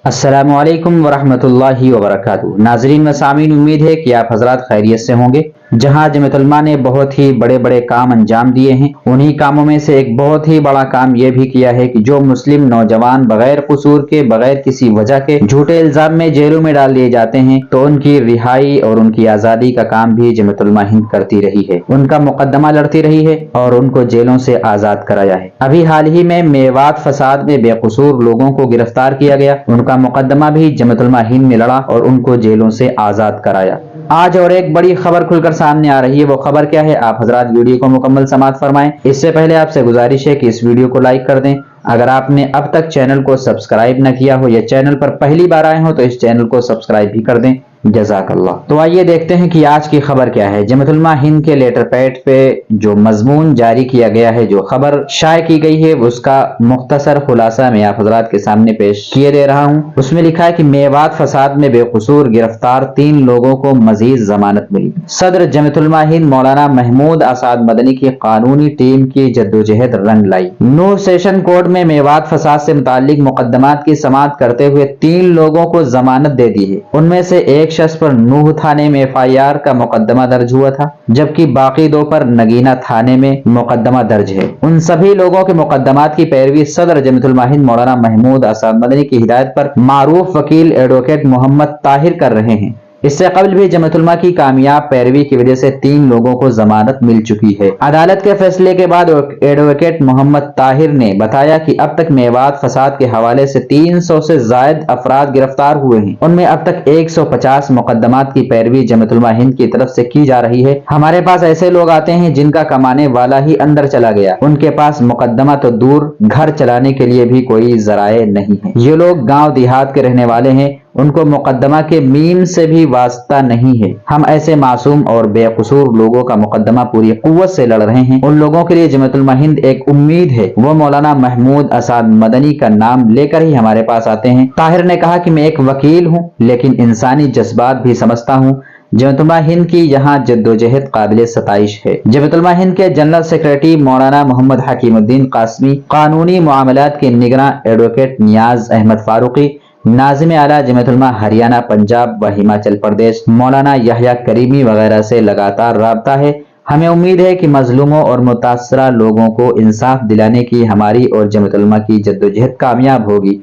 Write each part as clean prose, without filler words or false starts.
अस्सलामु अलैकुम वरहमतुल्लाहि वबरकातुहू। नाजरीन व सामीन, उम्मीद है कि आप हजरात खैरियत से होंगे। जहां जमीयत उलमा ने बहुत ही बड़े बड़े काम अंजाम दिए हैं, उन्हीं कामों में से एक बहुत ही बड़ा काम यह भी किया है कि जो मुस्लिम नौजवान बगैर कसूर के, बगैर किसी वजह के झूठे इल्जाम में जेलों में डाल दिए जाते हैं, तो उनकी रिहाई और उनकी आज़ादी का काम भी जमीयत उलमा हिंद करती रही है। उनका मुकदमा लड़ती रही है और उनको जेलों से आज़ाद कराया है। अभी हाल ही में मेवात फसाद में बेकसूर लोगों को गिरफ्तार किया गया, उनका मुकदमा भी जमीयत उलमा हिंद ने लड़ा और उनको जेलों से आज़ाद कराया। आज और एक बड़ी खबर खुलकर सामने आ रही है। वो खबर क्या है, आप हजरात वीडियो को मुकम्मल समाअत फरमाएं। इससे पहले आपसे गुजारिश है कि इस वीडियो को लाइक कर दें। अगर आपने अब तक चैनल को सब्सक्राइब न किया हो या चैनल पर पहली बार आए हो तो इस चैनल को सब्सक्राइब भी कर दें। जज़ाकल्लाह। तो आइए देखते हैं कि आज की खबर क्या है। जमीयत उलमा हिंद के लेटर पैड पे जो मजमून जारी किया गया है, जो खबर शाये की गई है, उसका मुख्तसर खुलासा मैं आप हजरात के सामने पेश किए दे रहा हूँ। उसमें लिखा है कि मेवात फसाद में बेकसूर गिरफ्तार 3 लोगों को मजीद जमानत मिली। सदर जमीयत उलमा हिंद मौलाना महमूद आसाद मदनी की कानूनी टीम की जद्दोजहद रंग लाई। नूर सेशन कोर्ट में मेवात फसाद से मुताल्लिक मुकदमात की समाअत करते हुए 3 लोगों को जमानत दे दी है। उनमें से एक शख्स पर नूह थाने में FIR का मुकदमा दर्ज हुआ था, जबकि बाकी 2 पर नगीना थाने में मुकदमा दर्ज है। उन सभी लोगों के मुकदमात की पैरवी सदर जमीयत उलमा हिंद मौलाना महमूद आसाद मदनी की हिदायत पर मारूफ वकील एडवोकेट मोहम्मद ताहिर कर रहे हैं। इससे कबल भी जमीयत उलमा की कामयाब पैरवी की वजह से 3 लोगों को जमानत मिल चुकी है। अदालत के फैसले के बाद एडवोकेट मोहम्मद ताहिर ने बताया कि अब तक मेवात फसाद के हवाले से 300 से जायद अफराद गिरफ्तार हुए हैं। उनमें अब तक 150 मुकदमात की पैरवी जमीयत उलमा हिंद की तरफ से की जा रही है। हमारे पास ऐसे लोग आते हैं जिनका कमाने वाला ही अंदर चला गया, उनके पास मुकदमा तो दूर, घर चलाने के लिए भी कोई जराए नहीं है। ये लोग गाँव देहात के रहने वाले हैं, उनको मुकदमा के मीन से भी वास्ता नहीं है। हम ऐसे मासूम और बेकसूर लोगों का मुकदमा पूरी कुव्वत से लड़ रहे हैं। उन लोगों के लिए जमीयत उलमा हिंद एक उम्मीद है। वो मौलाना महमूद आसाद मदनी का नाम लेकर ही हमारे पास आते हैं। ताहिर ने कहा कि मैं एक वकील हूँ, लेकिन इंसानी जज्बात भी समझता हूँ। जमीयत उलमा हिंद की यहाँ जद्दोजहद काबिल सताइश है। जमीयत उलमा हिंद के जनरल सेक्रेटरी मौलाना मोहम्मद हकीमुद्दीन कासमी, कानूनी मामलात के निगरां एडवोकेट नियाज अहमद फारूकी, नाज़िम आला जमीयत उलमा हरियाणा, पंजाब व हिमाचल प्रदेश मौलाना यहया करीमी वगैरह से लगातार राब्ता है। हमें उम्मीद है कि मजलूमों और मुतासरा लोगों को इंसाफ दिलाने की हमारी और जमीयत उलमा की जद्दोजहद कामयाब होगी।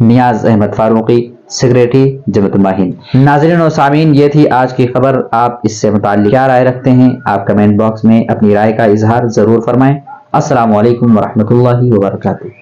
नियाज अहमद फारूकी, सेक्रेटरी जमीयत उलमा हिंद। नाज़रीन और सामीन, ये थी आज की खबर। आप इससे मुताल्लिक क्या राय रखते हैं? आप कमेंट बॉक्स में अपनी राय का इजहार जरूर फरमाएं। अस्सलामु अलैकुम वरहमतुल्लाहि वबरकातुहू।